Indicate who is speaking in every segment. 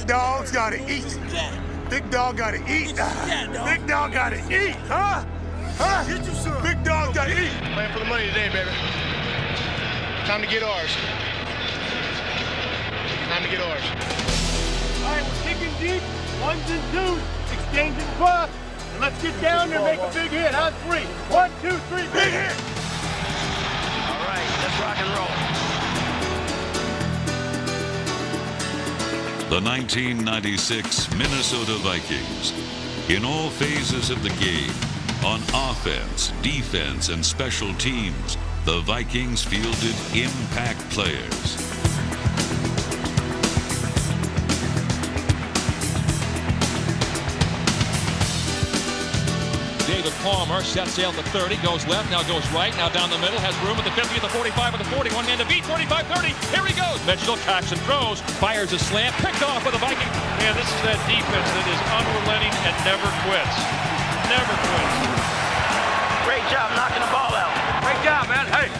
Speaker 1: Big dogs gotta eat. Big dog gotta eat. Big dog gotta eat, huh? Huh? Big dog gotta eat.
Speaker 2: Playing for the money today, baby. Time to get ours. Time to get ours.
Speaker 1: All right, we're kicking deep, ones and twos, exchanging buffs, and let's get down there and make a big hit on three. 1, 2, 3, big hit.
Speaker 3: All right, let's rock and roll.
Speaker 4: The 1996 Minnesota Vikings. In all phases of the game, on offense, defense, and special teams, the Vikings fielded impact players.
Speaker 5: David Palmer sets sail to 30, goes left, now goes right, now down the middle, has room at the 50, at the 45, at the 40, one man to beat, 45-30, here he goes. Mitchell cocks and throws, fires a slant, picked off by the Vikings.
Speaker 6: Man, this is that defense that is unrelenting and never quits. Never quits.
Speaker 3: Great job knocking the ball out.
Speaker 6: Great job, man. Hey,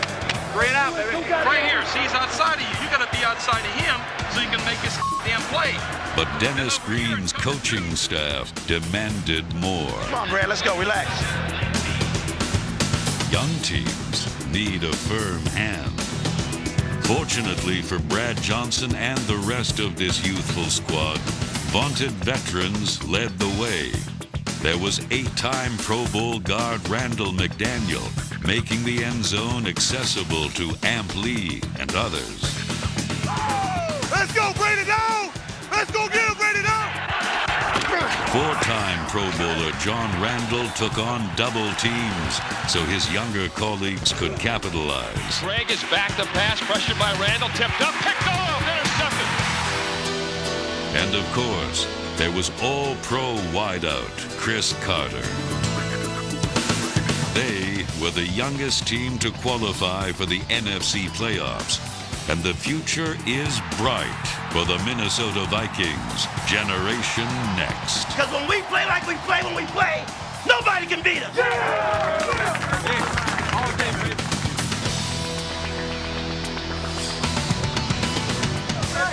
Speaker 6: 3 and out, baby.
Speaker 7: Right here, see, he's outside of you. You got to be outside of him so you can make this damn play.
Speaker 4: But Dennis Green's coaching staff demanded more.
Speaker 3: Come on, Brad, let's go. Relax.
Speaker 4: Young teams need a firm hand. Fortunately for Brad Johnson and the rest of this youthful squad, vaunted veterans led the way. There was 8-time Pro Bowl guard Randall McDaniel, making the end zone accessible to Amp Lee and others.
Speaker 1: Let's go, Brady down! Let's go get him, Brady down!
Speaker 4: 4-time Pro Bowler John Randall took on double teams so his younger colleagues could capitalize.
Speaker 5: Greg is back to pass, pressured by Randall, tipped up, picked off, intercepted.
Speaker 4: And of course, there was all-pro wideout Chris Carter. They were the youngest team to qualify for the NFC playoffs, and the future is bright for the Minnesota Vikings. Generation Next.
Speaker 3: Because when we play like we play when we play, nobody can beat us.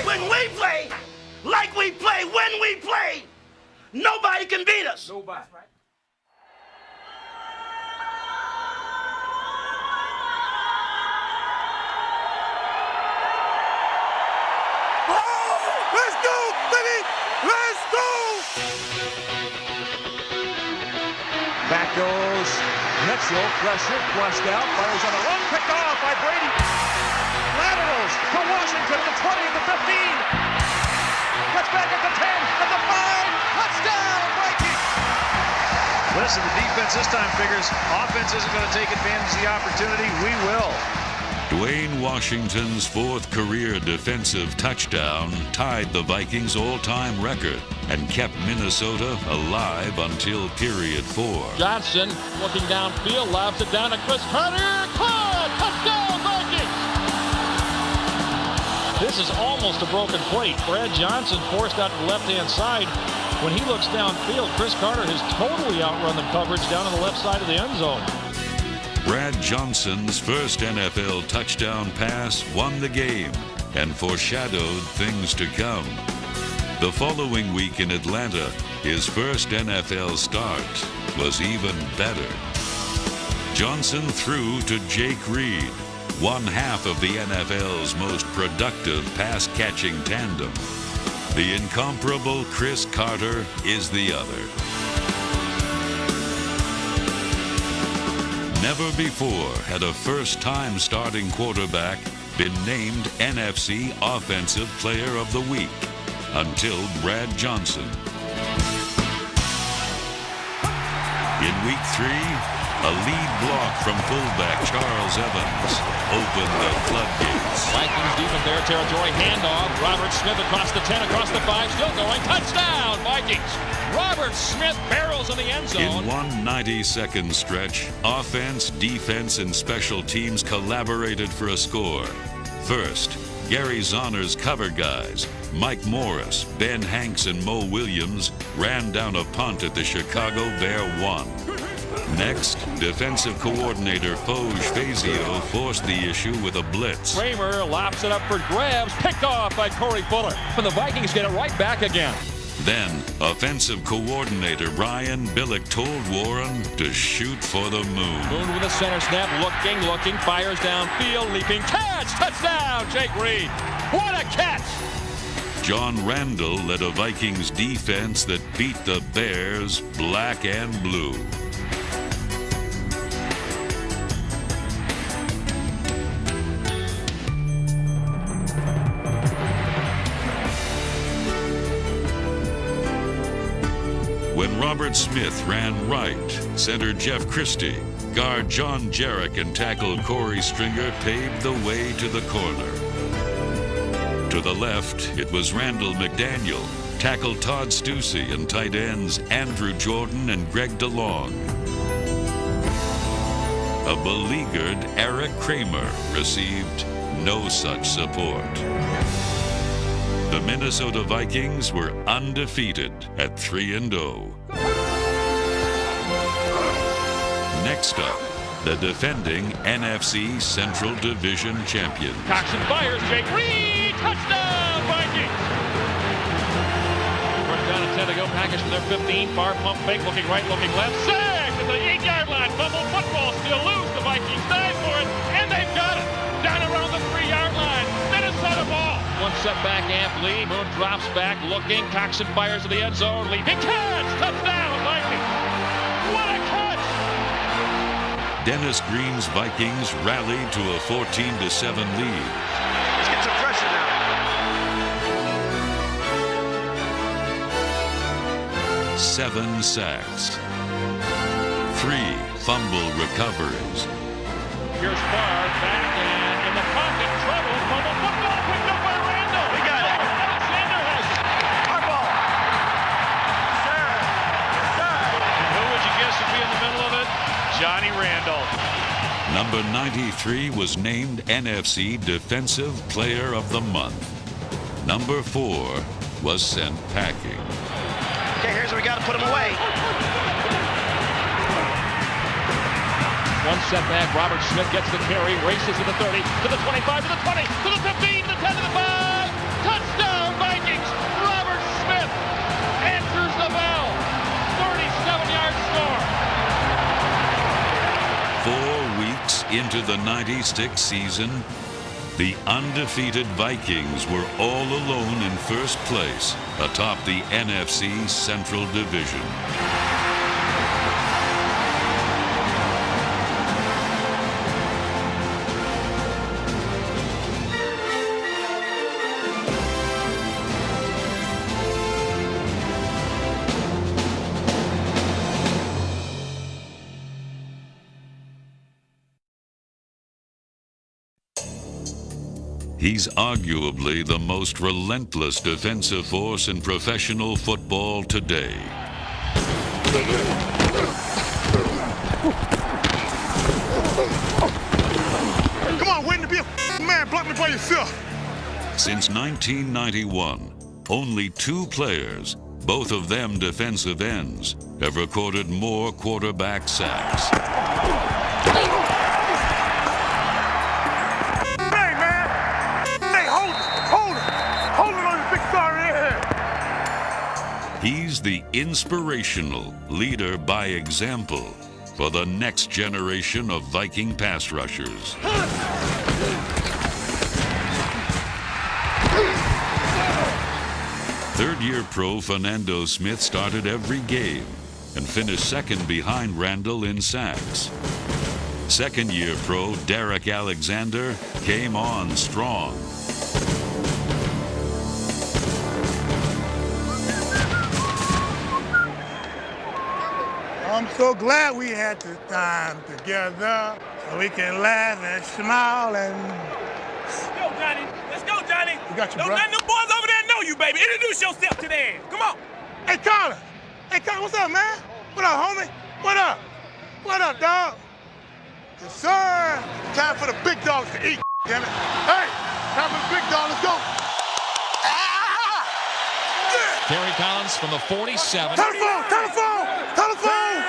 Speaker 3: When we play like we play when we play, nobody can beat us.
Speaker 1: Nobody. Let's go, baby! Let's go!
Speaker 8: Back goes Mitchell, pressure, flushed out, fires on a run, picked off by Brady. Laterals to Washington, the 20, the 15. Cuts back at the 10, at the 5, touchdown, Vikings!
Speaker 6: Listen, the defense this time figures offense isn't going to take advantage of the opportunity. We will.
Speaker 4: Dwayne Washington's 4th career defensive touchdown tied the Vikings' all-time record and kept Minnesota alive until period 4.
Speaker 5: Johnson looking downfield, lobs it down to Chris Carter, caught, touchdown Vikings! This is almost a broken plate. Brad Johnson forced out to the left-hand side. When he looks downfield, Chris Carter has totally outrun the coverage down on the left side of the end zone.
Speaker 4: Brad Johnson's first NFL touchdown pass won the game and foreshadowed things to come. The following week in Atlanta, his first NFL start was even better. Johnson threw to Jake Reed, one half of the NFL's most productive pass-catching tandem. The incomparable Chris Carter is the other. Never before had a first-time starting quarterback been named NFC Offensive Player of the Week until Brad Johnson. In Week 3, a lead block from fullback Charles Evans opened the floodgates.
Speaker 5: Vikings deep in their territory, handoff. Robert Smith across the 10, across the 5, still going. Touchdown, Vikings! Robert Smith barrels in the end zone.
Speaker 4: In one 90-second stretch, offense, defense, and special teams collaborated for a score. First, Gary Zahner's cover guys, Mike Morris, Ben Hanks, and Mo Williams ran down a punt at the Chicago Bear 1. Next, defensive coordinator Foge Fazio forced the issue with a blitz.
Speaker 5: Kramer lops it up for grabs, picked off by Corey Fuller. And the Vikings get it right back again.
Speaker 4: Then, offensive coordinator Brian Billick told Warren to shoot for the moon.
Speaker 5: Moon with a center snap, looking, fires downfield, leaping, catch, touchdown, Jake Reed. What a catch!
Speaker 4: John Randall led a Vikings defense that beat the Bears black and blue. When Robert Smith ran right, center Jeff Christie, guard John Jarek, and tackle Corey Stringer paved the way to the corner. To the left, it was Randall McDaniel, tackle Todd Stussy, and tight ends Andrew Jordan and Greg DeLong. A beleaguered Eric Kramer received no such support. The Minnesota Vikings were undefeated at 3-0. Next up, the defending NFC Central Division champions.
Speaker 5: Coxon fires, Jake Reed, touchdown Vikings! First down and 10 to go, package from their 15, far pump fake, looking right, looking left, sacked at the 8-yard line, fumble football, still loose, the Vikings dive for it, and they've got it! Down around the 3-yard line, Minnesota ball! One step back, Amp Lee. Moon drops back, looking. Coxon fires to the end zone. Leaping catch! Touchdown, Vikings! What a catch!
Speaker 4: Dennis Green's Vikings rallied to a 14-7 lead.
Speaker 6: Let's get some pressure now.
Speaker 4: 7 sacks. 3 fumble recoveries.
Speaker 5: Here's Barr back and in the pocket, trouble. Fumble football picked up by Randall.
Speaker 6: We got it.
Speaker 5: Alexander has it.
Speaker 6: Our ball. Sir. Sir.
Speaker 8: Who would you guess would be in the middle of it? Johnny Randall.
Speaker 4: Number 93 was named NFC Defensive Player of the Month. Number 4 was sent packing.
Speaker 3: Okay, here's where we got to put him away.
Speaker 5: One step back, Robert Smith gets the carry, races to the 30, to the 25, to the 20, to the 15, to the 10, to the 5. Touchdown, Vikings! Robert Smith answers the bell. 37-yard score.
Speaker 4: 4 weeks into the 96 season, the undefeated Vikings were all alone in first place atop the NFC Central Division. He's arguably the most relentless defensive force in professional football today.
Speaker 1: Come on, waiting to be a man, block me by yourself.
Speaker 4: Since 1991, only 2 players, both of them defensive ends, have recorded more quarterback sacks. He's the inspirational leader by example for the next generation of Viking pass rushers. Third-year pro Fernando Smith started every game and finished second behind Randall in sacks. Second-year pro Derek Alexander came on strong.
Speaker 1: I'm so glad we had this time together so we can laugh and smile and...
Speaker 9: Let's go, Johnny. Let's go, Johnny.
Speaker 1: We got you,
Speaker 9: Don't
Speaker 1: bro.
Speaker 9: let them boys over there know you, baby. Introduce yourself to them. Come on.
Speaker 1: Hey, Connor. Hey, Connor, what's up, man? What up, homie? What up? What up, dog? Yes, sir. Time for the big dogs to eat, damn it. Hey, time for the big dog. Let's go.
Speaker 5: Terry Collins from the 47.
Speaker 1: Telephone! Telephone! Telephone!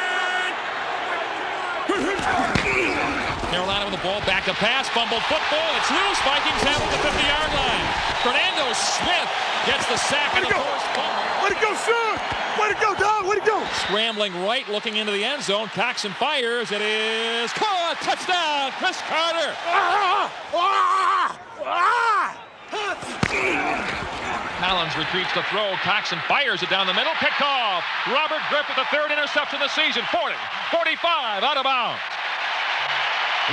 Speaker 5: Carolina with the ball, back to pass, fumbled football, it's loose, Vikings have it at the 50-yard line. Fernando Smith gets the sack on the first fumble.
Speaker 1: Way to go, son! Way to go, dog! Way to go!
Speaker 5: Scrambling right, looking into the end zone, Coxon fires, it is caught, touchdown, Chris Carter! Collins retreats to throw, Coxon fires it down the middle, picked off. Robert Griffith, the third interception of the season, 40, 45, out of bounds.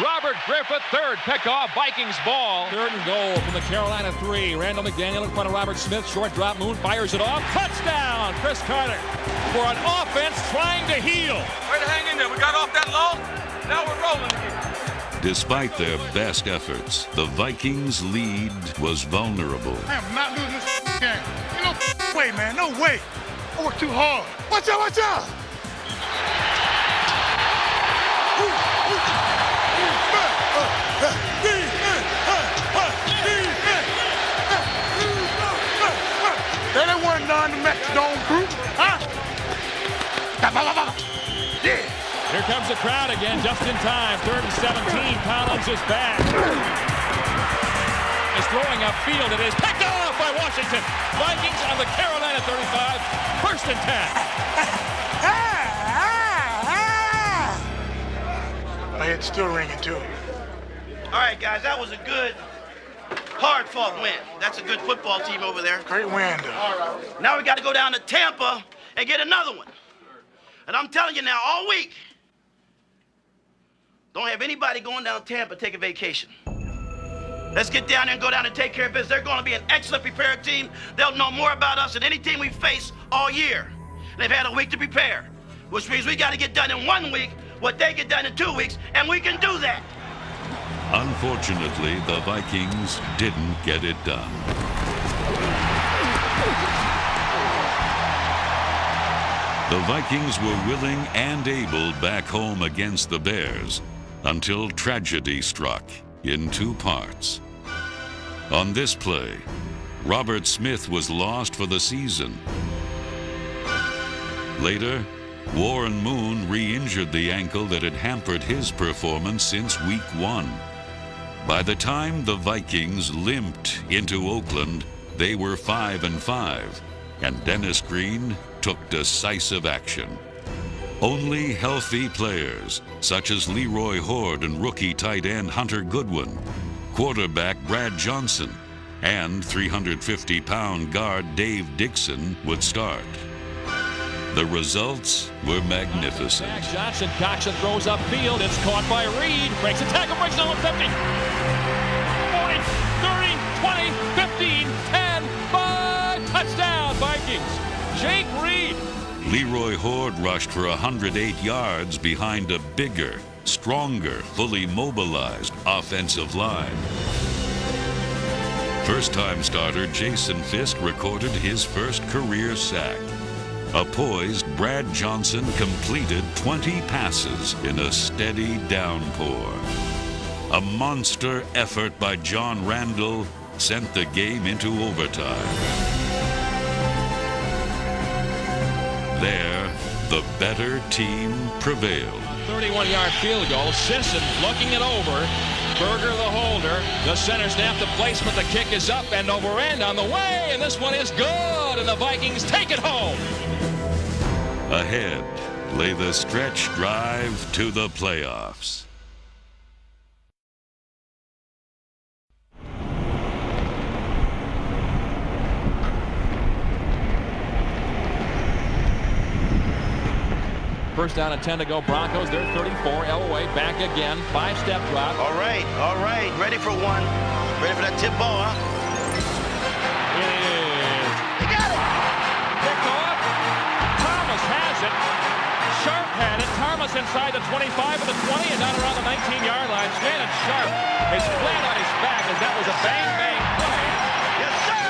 Speaker 5: Robert Griffith, third, picked off, Vikings ball. Third and goal from the Carolina 3. Randall McDaniel in front of Robert Smith, short drop, Moon fires it off, touchdown, Chris Carter, for an offense trying to heal.
Speaker 7: Way to hang in there, we got off that long, now we're rolling again.
Speaker 4: Despite their best efforts, the Vikings' lead was vulnerable.
Speaker 1: I am not losing this game. No way, man. No way. I work too hard. Watch out, watch out. That ain't one non-Metrodome group, huh? Yeah.
Speaker 5: Here comes the crowd again, just in time. 3rd and 17. Collins is back. Is throwing upfield. It is picked off by Washington. Vikings on the Carolina 35. 1st and 10.
Speaker 1: My head's still ringing, too.
Speaker 3: All right, guys, that was a good, hard-fought win. That's a good football team over there.
Speaker 1: Great win, though.
Speaker 3: Now we got to go down to Tampa and get another one. And I'm telling you now, all week, don't have anybody going down to Tampa take a vacation. Let's get down there and go down and take care of business. They're going to be an excellent prepared team. They'll know more about us than any team we face all year. They've had a week to prepare, which means we got to get done in 1 week what they get done in 2 weeks, and we can do that.
Speaker 4: Unfortunately, the Vikings didn't get it done. The Vikings were willing and able back home against the Bears until tragedy struck in 2 parts. On this play, Robert Smith was lost for the season. Later, Warren Moon re-injured the ankle that had hampered his performance since week 1. By the time the Vikings limped into Oakland, they were 5-5, and Dennis Green took decisive action. Only healthy players, such as Leroy Horde and rookie tight end Hunter Goodwin, quarterback Brad Johnson, and 350-pound guard Dave Dixon would start. The results were magnificent.
Speaker 5: Johnson, Coxon throws upfield. It's caught by Reed. Breaks a tackle, breaks down 50. 40, 30, 20, 15, 10, 5. Touchdown, Vikings. Jake Reed.
Speaker 4: Leroy Horde rushed for 108 yards behind a bigger, stronger, fully mobilized offensive line. First-time starter Jason Fisk recorded his first career sack. A poised Brad Johnson completed 20 passes in a steady downpour. A monster effort by John Randall sent the game into overtime. There, the better team prevailed.
Speaker 5: 31-yard field goal. Sisson looking it over. Berger the holder. The center snap, the placement, the kick is up and over end on the way, and this one is good, and the Vikings take it home.
Speaker 4: Ahead lay the stretch drive to the playoffs.
Speaker 5: First down and 10 to go. Broncos, they're 34. Elway back again. 5-step drop.
Speaker 3: All right. Ready for one. Ready for that tip ball, huh?
Speaker 5: It is.
Speaker 3: He got it.
Speaker 5: Picked off. Thomas has it. Sharp had it. Thomas inside the 25 of the 20 and down around the 19-yard line. Shannon Sharp is flat on his back as that was a bang-bang play.
Speaker 3: Yes, sir.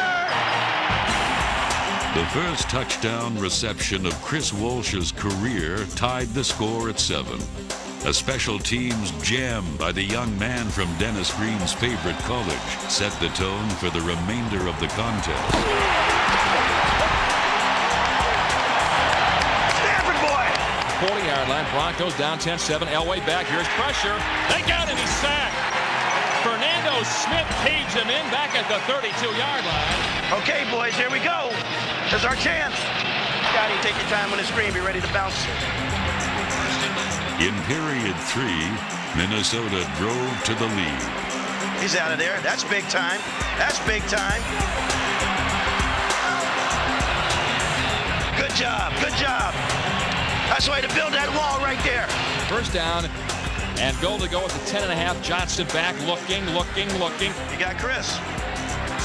Speaker 4: The first touchdown reception of Chris Walsh's career tied the score at 7. A special teams gem by the young man from Dennis Green's favorite college set the tone for the remainder of the contest.
Speaker 3: Stanford boy.
Speaker 5: 40-yard line. Broncos down 10-7. Elway back. Here's pressure. They got him. He's sacked. Fernando Smith caves him in back at the 32-yard line.
Speaker 3: Okay, boys, here we go. There's our chance. Scotty, take your time on the screen. Be ready to bounce.
Speaker 4: In period 3, Minnesota drove to the lead.
Speaker 3: He's out of there. That's big time. That's big time. Good job. Good job. That's the way to build that wall right there.
Speaker 5: First down and goal to go with the 10.5. Johnson back, looking.
Speaker 3: You got Chris.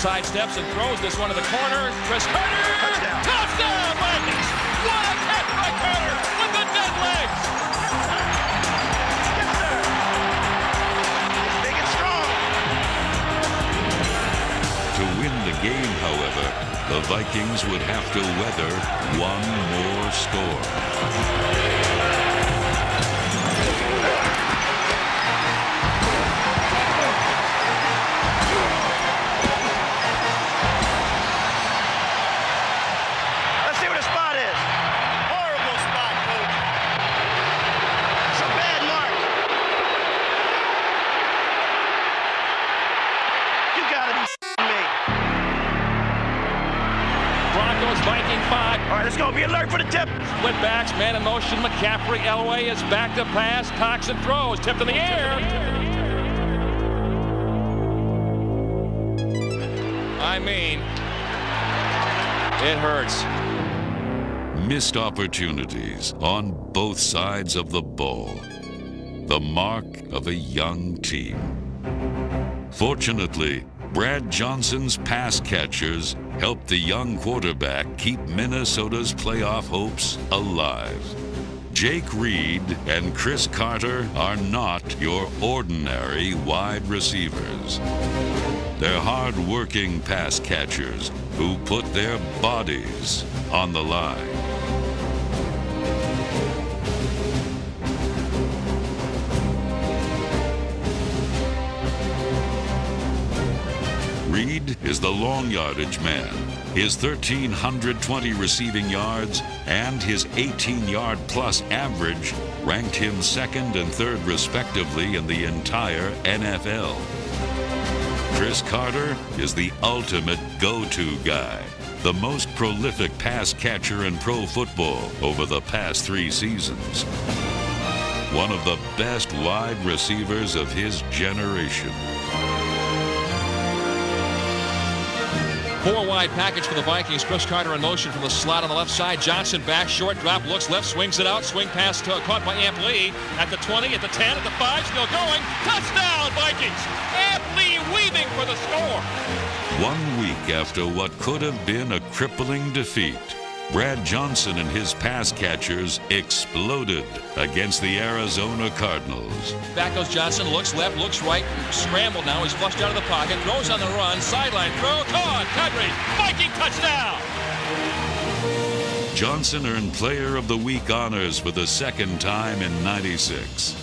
Speaker 5: Sidesteps and throws this one to the corner. Chris Carter.
Speaker 3: Touchdown.
Speaker 5: Touchdown, Vikings. What a catch by Carter with the dead legs.
Speaker 3: Yes, sir. Big and strong.
Speaker 4: To win the game, however, the Vikings would have to weather one more storm.
Speaker 3: Let's see where the spot is.
Speaker 2: Horrible spot, coach.
Speaker 3: It's a bad mark. You gotta be me.
Speaker 5: Broncos, Viking 5.
Speaker 3: All right, let's go. Be alert for the tip.
Speaker 5: Split backs, man in motion. McCaffrey, Elway is back to pass. Coxon throws, tipped in the air. I mean, it hurts.
Speaker 4: Missed opportunities on both sides of the ball. The mark of a young team. Fortunately, Brad Johnson's pass catchers helped the young quarterback keep Minnesota's playoff hopes alive. Jake Reed and Chris Carter are not your ordinary wide receivers. They're hard-working pass catchers who put their bodies on the line. Reed is the long yardage man. His 1,320 receiving yards and his 18-yard plus average ranked him second and third respectively in the entire NFL. Chris Carter is the ultimate go-to guy, the most prolific pass catcher in pro football over the past 3 seasons. One of the best wide receivers of his generation.
Speaker 5: 4-wide package for the Vikings. Chris Carter in motion from the slot on the left side. Johnson back, short drop, looks left, swings it out. Swing pass caught by Amp Lee at the 20, at the 10, at the 5, still going. Touchdown, Vikings! Amp Lee weaving for the score.
Speaker 4: 1 week after what could have been a crippling defeat, Brad Johnson and his pass catchers exploded against the Arizona Cardinals.
Speaker 5: Back goes Johnson, looks left, looks right, scrambled now. He's flushed out of the pocket, throws on the run, sideline throw, caught, Kadri, Viking touchdown!
Speaker 4: Johnson earned Player of the Week honors for the second time in '96.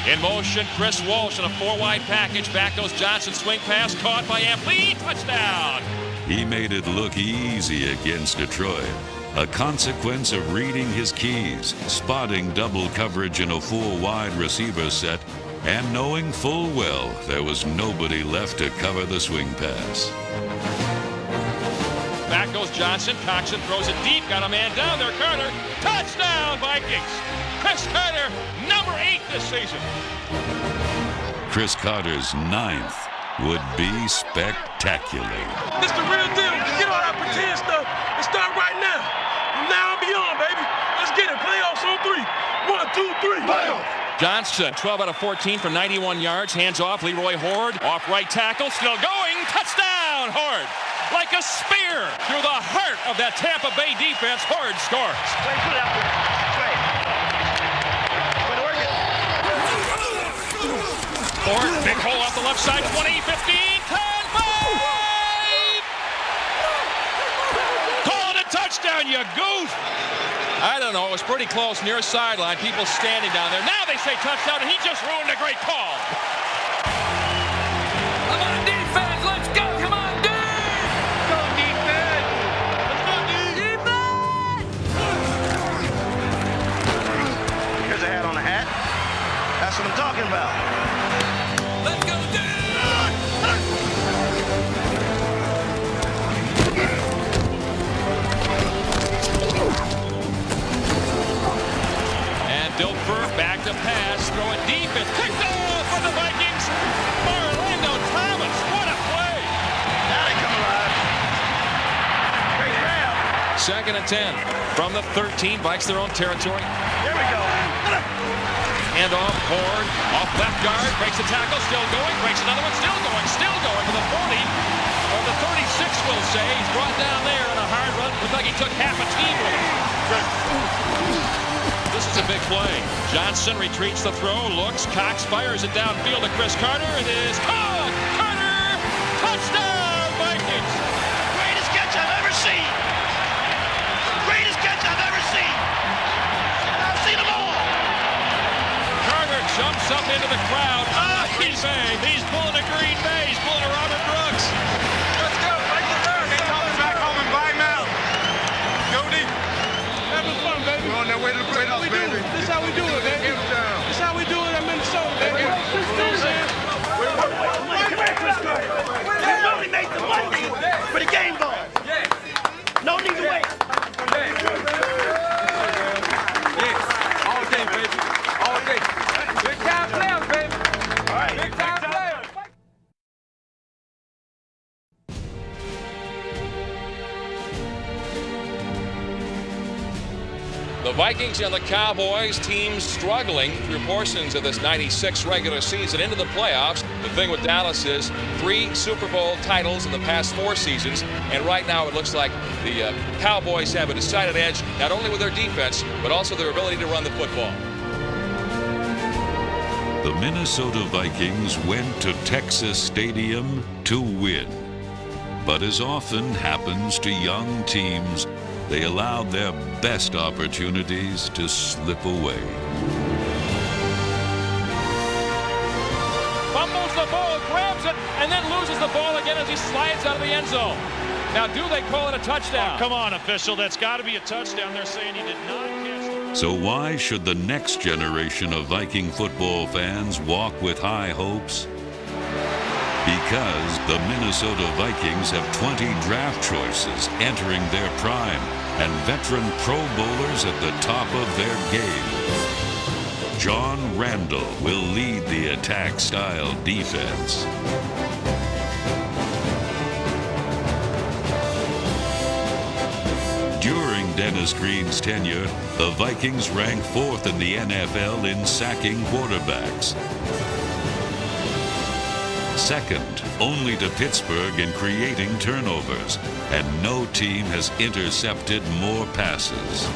Speaker 5: In motion, Chris Walsh in a 4-wide package. Back goes Johnson, swing pass, caught by Amp Lee, touchdown!
Speaker 4: He made it look easy against Detroit. A consequence of reading his keys, spotting double coverage in a 4-wide receiver set, and knowing full well there was nobody left to cover the swing pass.
Speaker 5: Back goes Johnson. Coxon throws it deep. Got a man down there. Carter. Touchdown, Vikings. Chris Carter, number 8 this season.
Speaker 4: Chris Carter's 9th would be spectacular.
Speaker 9: This the real deal. Get all that pretend stuff and start right now. From now and beyond, baby. Let's get it. Playoffs on 3. 1, 2, 3. Playoffs.
Speaker 5: Johnson, 12 out of 14 for 91 yards. Hands off. Leroy Horde. Off right tackle. Still going. Touchdown, Horde. Like a spear through the heart of that Tampa Bay defense. Horde scores.
Speaker 3: Wait, put it out there. Wait. Way to work it.
Speaker 5: Horde, big hole off the left side. 20, 15, 10, 5. Call it a touchdown, you goof. I don't know. It was pretty close near sideline. People standing down there. Now they say touchdown, and he just ruined a great call.
Speaker 10: Come on, defense. Let's go. Come on, defense. Go, defense. Let's go, defense.
Speaker 8: 2nd and 10 from the 13. Vikes their own territory.
Speaker 3: Here we go.
Speaker 8: Hand off, Horn, off left guard, breaks the tackle, still going, breaks another one, still going to the 40, or the 36, we'll say. He's brought down there on a hard run. Looks like he took half a team with him. This is a big play. Johnson retreats the throw, looks, Cox fires it downfield to Chris Carter. It is caught! Carter! Touchdown, Vikings!
Speaker 3: Greatest catch I've ever seen. Greatest catch I've ever seen. And I've seen them all.
Speaker 8: Carter jumps up into the crowd. He's pulling a Green Bay. He's pulling a Robert Brooks.
Speaker 9: Let's go. Make the run.
Speaker 2: They call us back home and buy him out. Go deep.
Speaker 9: Having fun, baby.
Speaker 2: We're on that way to the playoffs, baby.
Speaker 9: This is how we do it, baby. This is how we do it in Minnesota, baby. You know what I'm saying?
Speaker 3: Come here, Chris Carter. You only made the Monday for the game ball. No need to wait.
Speaker 9: All day, baby. All day. Big time players, baby.
Speaker 3: All right.
Speaker 9: Big time players.
Speaker 8: The Vikings and the Cowboys, teams struggling through portions of this 96 regular season into the playoffs. The thing with Dallas is 3 Super Bowl titles in the past 4 seasons, and right now it looks like the Cowboys have a decided edge, not only with their defense, but also their ability to run the football.
Speaker 4: The Minnesota Vikings went to Texas Stadium to win. But as often happens to young teams, they allowed their best opportunities to slip away.
Speaker 8: Fumbles the ball, grabs it, and then loses the ball again as he slides out of the end zone. Now, do they call it a touchdown?
Speaker 5: Oh, come on, official. That's got to be a touchdown. They're saying he did not catch the...
Speaker 4: So why should the next generation of Viking football fans walk with high hopes? Because the Minnesota Vikings have 20 draft choices entering their prime and veteran Pro Bowlers at the top of their game. John Randall will lead the attack-style defense. During Dennis Green's tenure, the Vikings ranked 4th in the NFL in sacking quarterbacks. 2nd only to Pittsburgh in creating turnovers, and no team has intercepted more passes.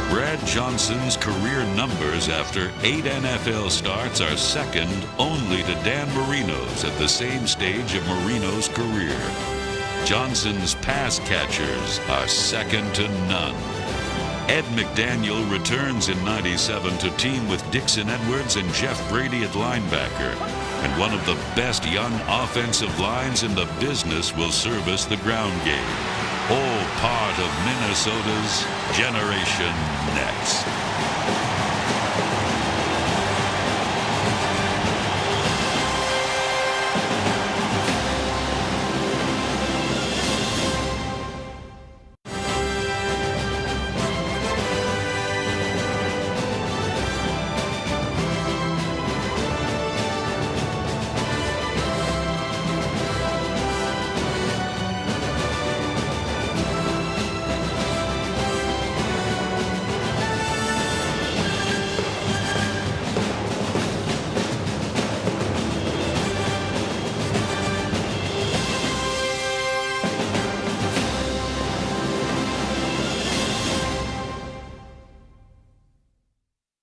Speaker 4: Brad Johnson's career numbers after 8 NFL starts are 2nd only to Dan Marino's at the same stage of Marino's career. Johnson's pass catchers are 2nd to none. Ed McDaniel returns in '97 to team with Dixon Edwards and Jeff Brady at linebacker. And one of the best young offensive lines in the business will service the ground game. All part of Minnesota's Generation Next.